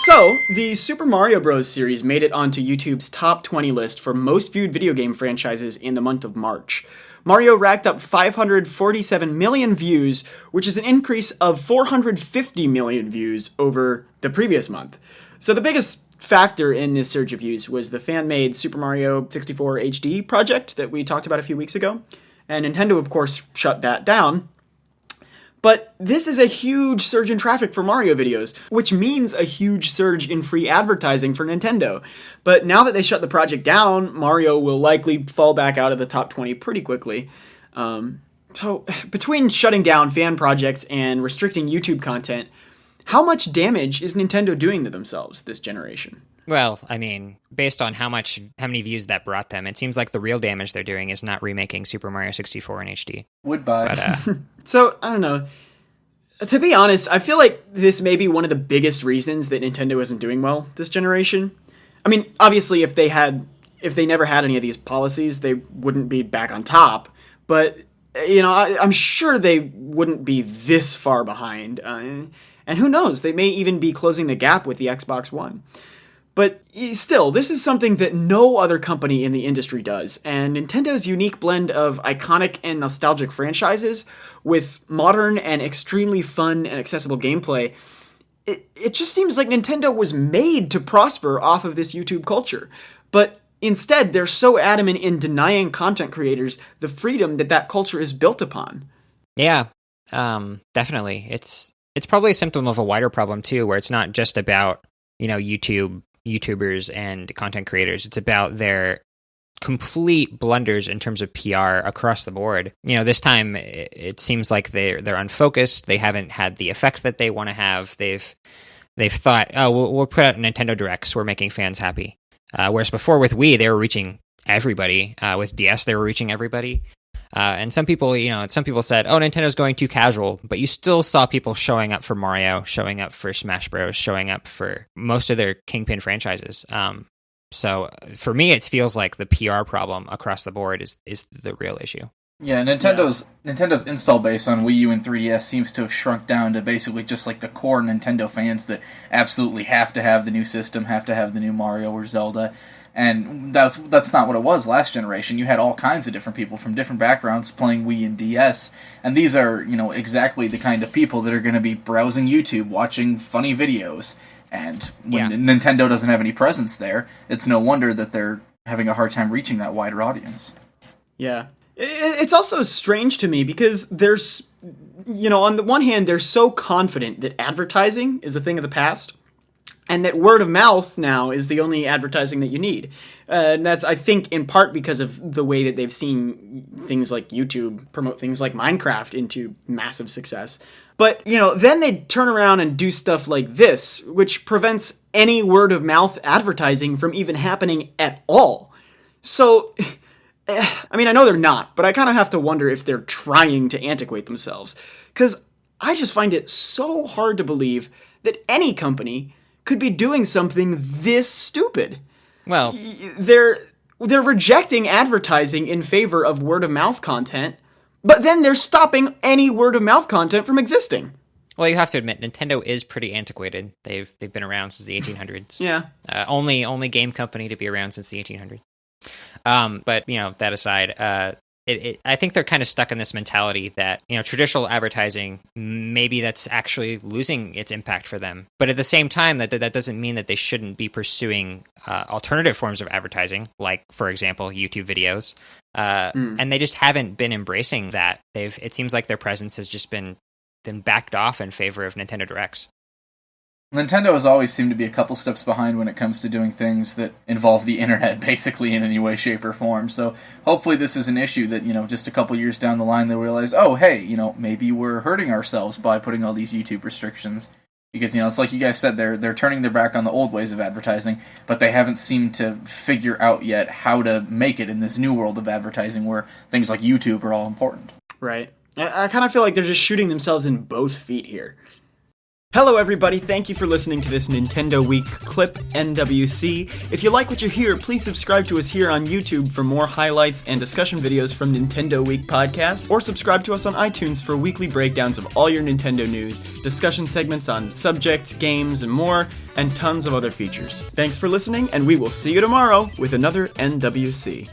So, the Super Mario Bros. Series made it onto YouTube's top 20 list for most viewed video game franchises in the month of March. Mario racked up 547 million views, which is an increase of 450 million views over the previous month. So the biggest factor in this surge of views was the fan-made Super Mario 64 HD project that we talked about a few weeks ago. And Nintendo, of course, shut that down. But this is a huge surge in traffic for Mario videos, which means a huge surge in free advertising for Nintendo. But now that they shut the project down, Mario will likely fall back out of the top 20 pretty quickly. So between shutting down fan projects and restricting YouTube content, how much damage is Nintendo doing to themselves this generation? Well, I mean, based on how many views that brought them, it seems like the real damage they're doing is not remaking Super Mario 64 in HD. Would buy. But, So, I don't know. To be honest, I feel like this may be one of the biggest reasons that Nintendo isn't doing well this generation. I mean, obviously, if they never had any of these policies, they wouldn't be back on top. But, I'm sure they wouldn't be this far behind. And who knows, they may even be closing the gap with the Xbox One. But still, this is something that no other company in the industry does, and Nintendo's unique blend of iconic and nostalgic franchises with modern and extremely fun and accessible gameplay, it just seems like Nintendo was made to prosper off of this YouTube culture. But instead, they're so adamant in denying content creators the freedom that culture is built upon. Yeah, definitely. It's probably a symptom of a wider problem, too, where it's not just about, YouTubers and content creators. It's about their complete blunders in terms of PR across the board. This time it seems like they're unfocused. They haven't had the effect that they want to have. They've thought, oh, we'll put out Nintendo Directs. We're making fans happy. Whereas before with Wii, they were reaching everybody. With DS, they were reaching everybody. And some people said, oh, Nintendo's going too casual, but you still saw people showing up for Mario, showing up for Smash Bros., showing up for most of their Kingpin franchises. So for me, it feels like the PR problem across the board is the real issue. Yeah, Nintendo's install base on Wii U and 3DS seems to have shrunk down to basically just like the core Nintendo fans that absolutely have to have the new system, have to have the new Mario or Zelda. And that's not what it was last generation. You had all kinds of different people from different backgrounds playing Wii and DS, and these are, exactly the kind of people that are going to be browsing YouTube, watching funny videos. And when Nintendo doesn't have any presence there, it's no wonder that they're having a hard time reaching that wider audience. Yeah. It's also strange to me because there's, on the one hand, they're so confident that advertising is a thing of the past, and that word of mouth now is the only advertising that you need. And that's, I think, in part because of the way that they've seen things like YouTube promote things like Minecraft into massive success. But, then they turn around and do stuff like this, which prevents any word of mouth advertising from even happening at all. So, I mean, I know they're not, but I kind of have to wonder if they're trying to antiquate themselves. Because I just find it so hard to believe that any company could be doing something this stupid. Well, they're rejecting advertising in favor of word-of-mouth content, but then they're stopping any word-of-mouth content from existing. Well, you have to admit, Nintendo is pretty antiquated. They've been around since the 1800s. Yeah. Only game company to be around since the 1800s. But that aside, I think they're kind of stuck in this mentality that, traditional advertising, maybe that's actually losing its impact for them. But at the same time, that doesn't mean that they shouldn't be pursuing alternative forms of advertising, like, for example, YouTube videos. And they just haven't been embracing that. It seems like their presence has just been backed off in favor of Nintendo Directs. Nintendo has always seemed to be a couple steps behind when it comes to doing things that involve the internet, basically, in any way, shape, or form. So hopefully this is an issue that, just a couple years down the line they'll realize, oh, hey, maybe we're hurting ourselves by putting all these YouTube restrictions. Because, it's like you guys said, they're turning their back on the old ways of advertising, but they haven't seemed to figure out yet how to make it in this new world of advertising where things like YouTube are all important. Right. I kind of feel like they're just shooting themselves in both feet here. Hello everybody, thank you for listening to this Nintendo Week clip, NWC. If you like what you hear, please subscribe to us here on YouTube for more highlights and discussion videos from Nintendo Week podcast, or subscribe to us on iTunes for weekly breakdowns of all your Nintendo news, discussion segments on subjects, games, and more, and tons of other features. Thanks for listening, and we will see you tomorrow with another NWC.